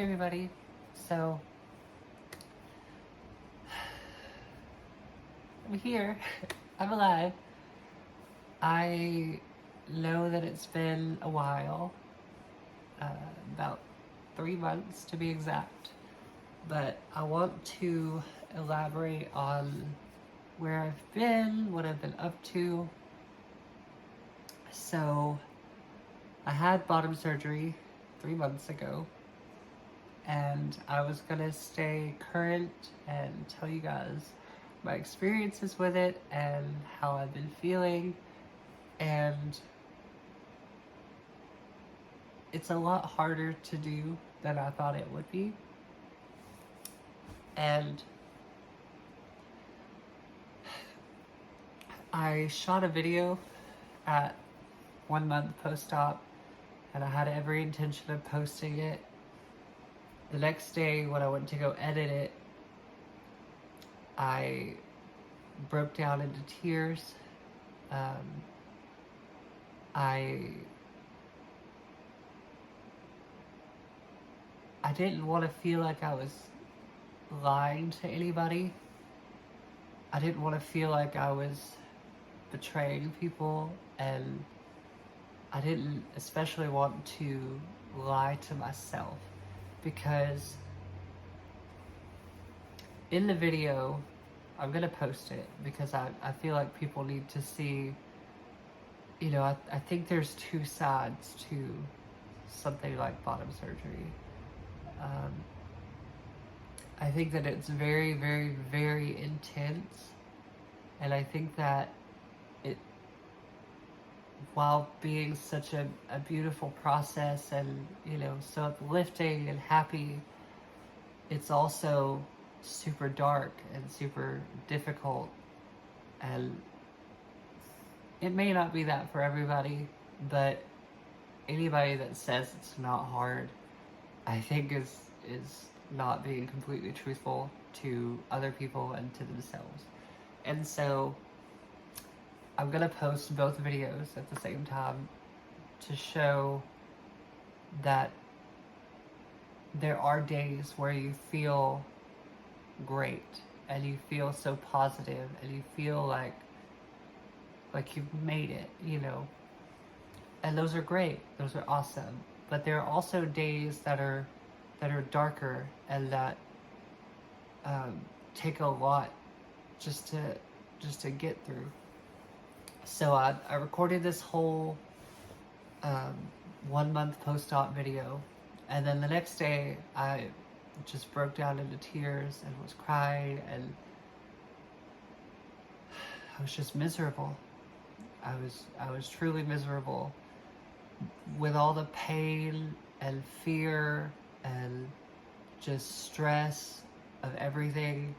Hey everybody, so I'm here, I'm alive. I know that it's been a while, about 3 months to be exact, but I want to elaborate on where I've been, what I've been up to. So I had bottom surgery 3 months ago, and I was gonna stay current and tell you guys my experiences with it and how I've been feeling. And it's a lot harder to do than I thought it would be. And I shot a video at 1 month post-op, and I had every intention of posting it. The next day when I went to go edit it, I broke down into tears. I didn't want to feel like I was lying to anybody. I didn't want to feel like I was betraying people, and I didn't especially want to lie to myself, because in the video, I'm gonna post it because I feel like people need to see, I think there's two sides to something like bottom surgery. I think that it's very, very, very intense, and I think that it, while being such a beautiful process and, so uplifting and happy, it's also super dark and super difficult, and it may not be that for everybody, but anybody that says it's not hard, I think is not being completely truthful to other people and to themselves. And so I'm gonna post both videos at the same time to show that there are days where you feel great and you feel so positive and you feel like you've made it, and those are great, those are awesome. But there are also days that are darker and that take a lot just to get through. So I recorded this whole 1 month post-op video, and then the next day I just broke down into tears and was crying, and I was just miserable. I was truly miserable with all the pain and fear and just stress of everything.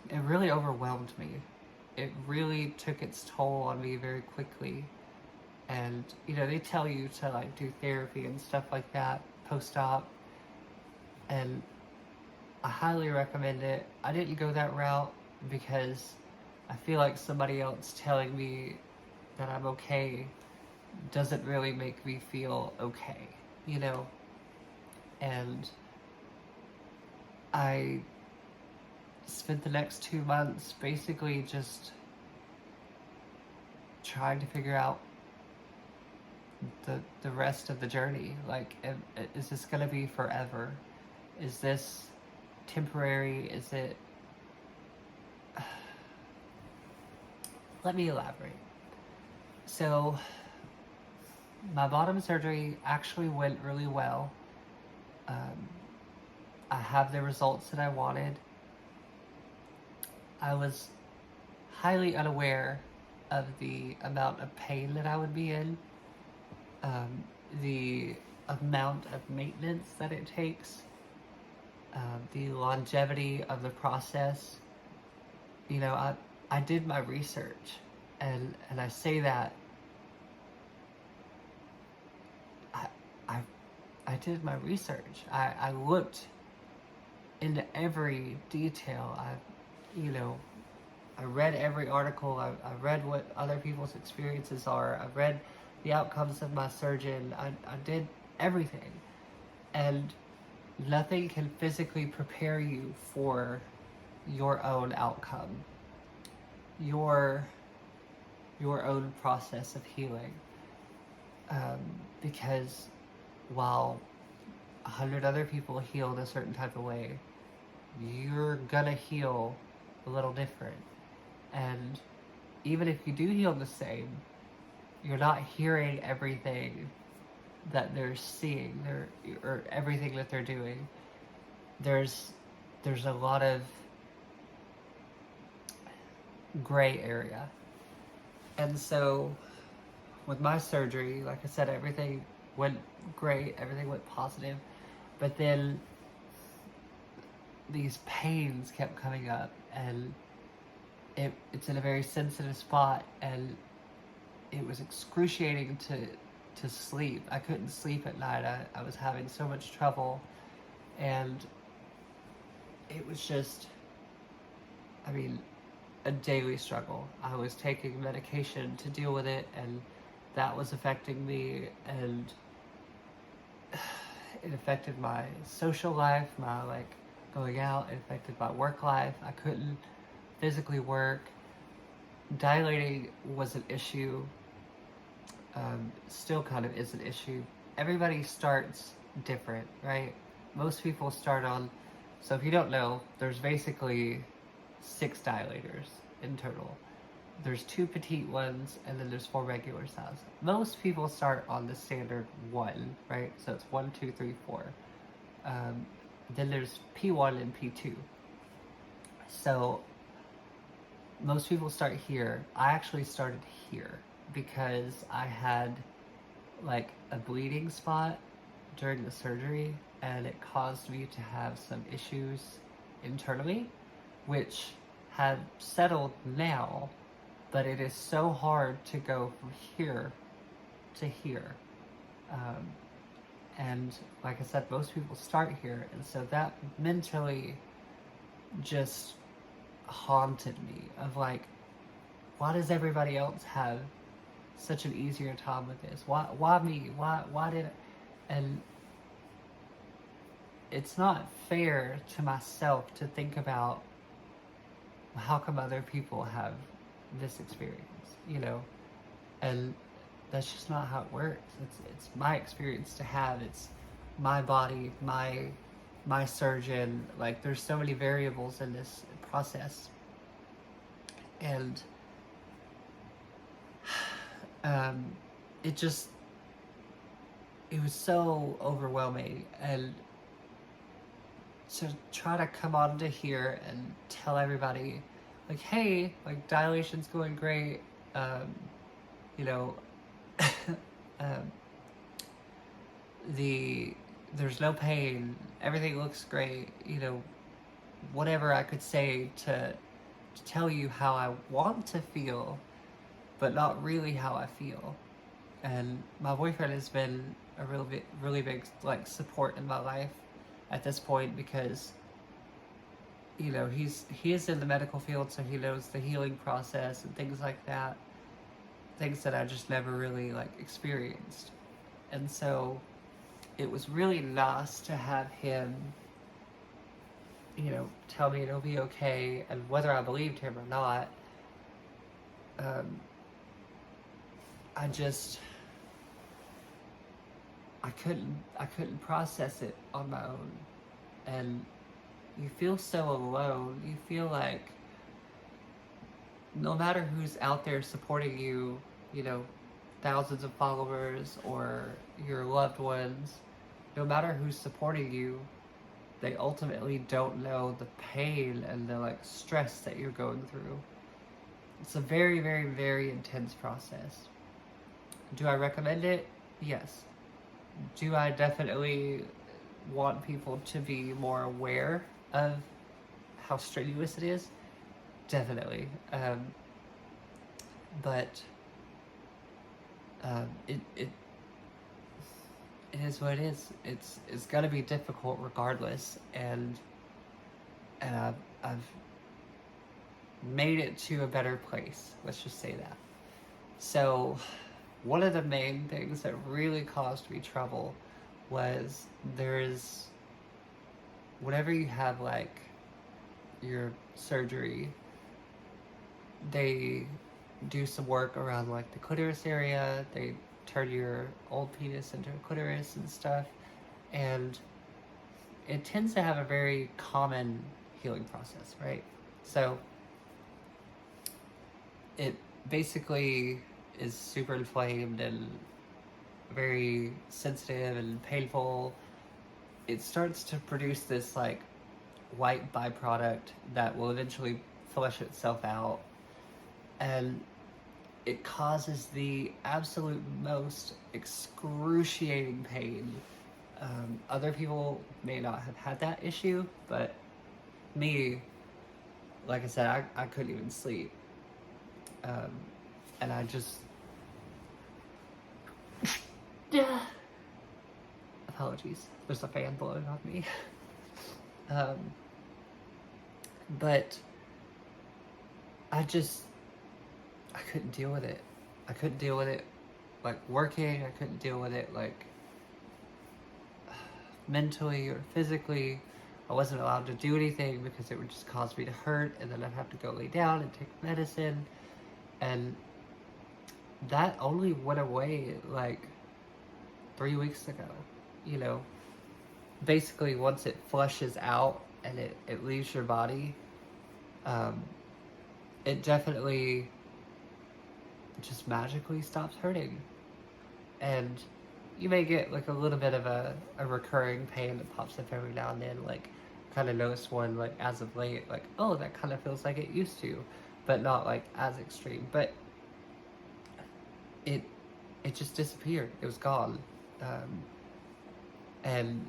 It really overwhelmed me. It really took its toll on me very quickly. And, they tell you to do therapy and stuff like that post-op, and I highly recommend it. I didn't go that route because I feel like somebody else telling me that I'm okay doesn't really make me feel okay, And I spent the next 2 months basically just trying to figure out the rest of the journey. Is this gonna be forever? Is this temporary? Is it... Let me elaborate. So my bottom surgery actually went really well. I have the results that I wanted. I was highly unaware of the amount of pain that I would be in, the amount of maintenance that it takes, the longevity of the process. I did my research, and I say that I did my research. I looked into every detail. I read every article. I read what other people's experiences are. I read the outcomes of my surgeon. I did everything. And nothing can physically prepare you for your own outcome, your own process of healing. Because while 100 other people healed a certain type of way, you're gonna heal a little different. And even if you do heal the same, you're not hearing everything that they're seeing, or everything that they're doing. There's a lot of gray area. And so with my surgery, like I said, everything went great, everything went positive, but then these pains kept coming up, and it's in a very sensitive spot, and it was excruciating to sleep. I couldn't sleep at night. I was having so much trouble, and it was just, I mean, a daily struggle. I was taking medication to deal with it, and that was affecting me, and it affected my social life, my going out. It affected my work life. I couldn't physically work. Dilating was an issue. Still kind of is an issue. Everybody starts different, right? Most people start on, so if you don't know, there's basically 6 dilators in total. There's 2 petite ones, and then there's 4 regular size. Most people start on the standard 1, right? So it's 1, 2, 3, 4. Then there's P1 and P2. So most people start here. I actually started here because I had a bleeding spot during the surgery, and it caused me to have some issues internally, which have settled now, but it is so hard to go from here to here. And like I said, most people start here, and so that mentally just haunted me of why does everybody else have such an easier time with this? Why me? Why did it? And it's not fair to myself to think about how come other people have this experience, and that's just not how it works. It's my experience to have. It's my body, my surgeon. There's so many variables in this process, and it was so overwhelming. And to try to come on to here and tell everybody, hey, dilation's going great, there's no pain, everything looks great, whatever I could say to tell you how I want to feel, but not really how I feel. And my boyfriend has been a really big support in my life at this point, because he is in the medical field, so he knows the healing process and things like that, things that I just never really experienced. And so it was really nice to have him tell me it'll be okay, and whether I believed him or not, I couldn't process it on my own. And you feel so alone. You feel like no matter who's out there supporting you, thousands of followers or your loved ones, no matter who's supporting you, they ultimately don't know the pain and the stress that you're going through. It's a very, very, very intense process. Do I recommend it? Yes. Do I definitely want people to be more aware of how strenuous it is? Definitely. But it is what it is. It's gonna be difficult regardless, and I've made it to a better place. Let's just say that. So one of the main things that really caused me trouble was there's, whenever you have like your surgery, they do some work around like the clitoris area. They turn your old penis into a clitoris and stuff. And it tends to have a very common healing process, right? So it basically is super inflamed and very sensitive and painful. It starts to produce this like white byproduct that will eventually flush itself out, and it causes the absolute most excruciating pain. Other people may not have had that issue, but me, like I said, I couldn't even sleep. And I just... Apologies. There's a fan blowing on me. But I couldn't deal with it. I couldn't deal with it, like, working. I couldn't deal with it, like, mentally or physically. I wasn't allowed to do anything because it would just cause me to hurt, and then I'd have to go lay down and take medicine. And that only went away, like, 3 weeks ago, you know? Basically, once it flushes out and it leaves your body, it definitely just magically stops hurting. And you may get like a little bit of a recurring pain that pops up every now and then, like kind of noticed one like as of late, like, oh, that kind of feels like it used to, but not like as extreme. But it just disappeared. It was gone. And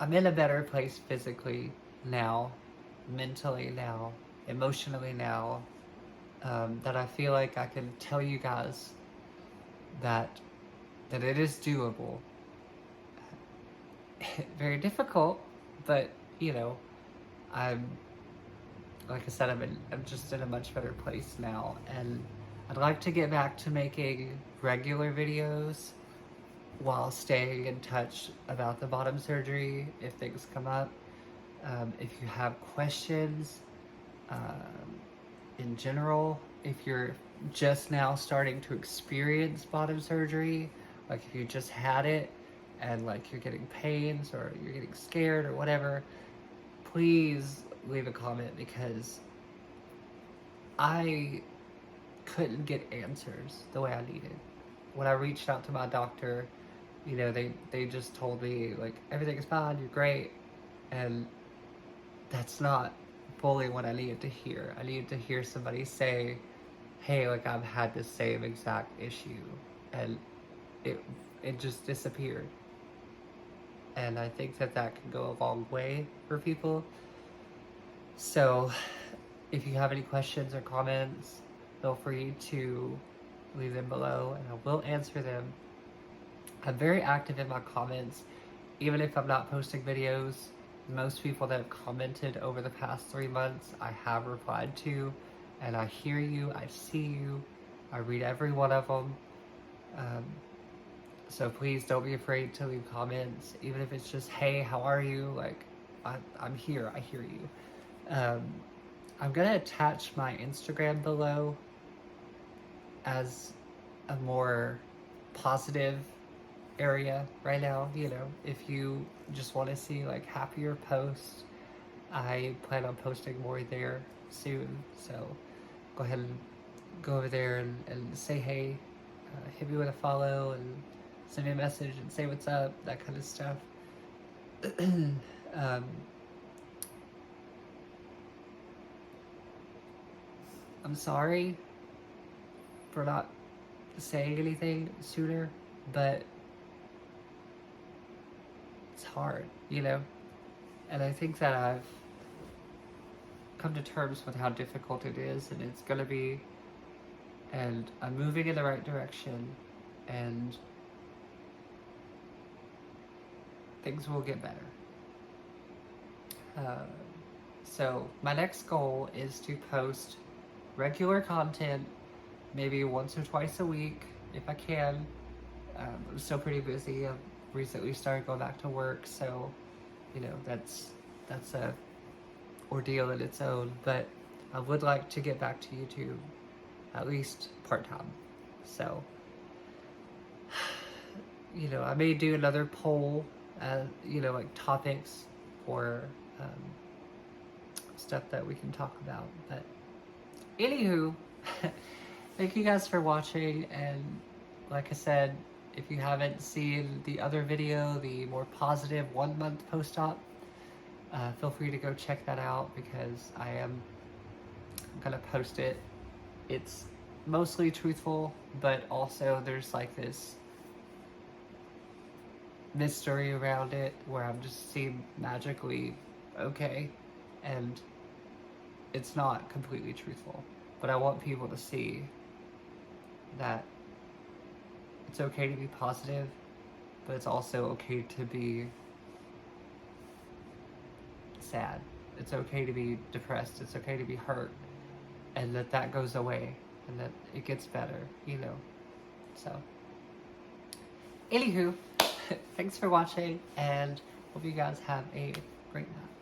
I'm in a better place physically now, mentally now, emotionally now, that I feel like I can tell you guys that it is doable. Very difficult, but you know, like I said, I'm just in a much better place now, and I'd like to get back to making regular videos while staying in touch about the bottom surgery if things come up. If you have questions, in general, if you're just now starting to experience bottom surgery, like if you just had it and like you're getting pains or you're getting scared or whatever, please leave a comment, because I couldn't get answers the way I needed. When I reached out to my doctor, you know, they just told me like, everything's fine, you're great, and that's not fully what I needed to hear. I needed to hear somebody say, hey, like, I've had the same exact issue, and it just disappeared. And I think that can go a long way for people. So if you have any questions or comments, feel free to leave them below and I will answer them. I'm very active in my comments, even if I'm not posting videos. Most people that have commented over the past 3 months, I have replied to, and I hear you, I see you, I read every one of them. So please don't be afraid to leave comments, even if it's just, hey, how are you? Like, I'm here, I hear you. I'm gonna attach my Instagram below as a more positive area right now. You know, if you just want to see like happier posts, I plan on posting more there soon. So go ahead and go over there and say hey, hit me with a follow and send me a message and say what's up, that kind of stuff. I'm sorry for not saying anything sooner, but it's hard, you know? And I think that I've come to terms with how difficult it is, and it's gonna be, and I'm moving in the right direction, and things will get better. So my next goal is to post regular content, maybe once or twice a week, if I can. I'm still pretty busy. I've recently started going back to work, so you know that's a ordeal in its own. But I would like to get back to YouTube, at least part-time. So you know, I may do another poll, you know, like topics or stuff that we can talk about. But anywho, thank you guys for watching. And like I said, if you haven't seen the other video, the more positive 1 month post-op, feel free to go check that out because I am gonna post it. It's mostly truthful, but also there's like this mystery around it where I'm just seem magically okay, and it's not completely truthful. But I want people to see that it's okay to be positive, but it's also okay to be sad. It's okay to be depressed. It's okay to be hurt, and that goes away, and that it gets better, you know. So, anywho, thanks for watching, and hope you guys have a great night.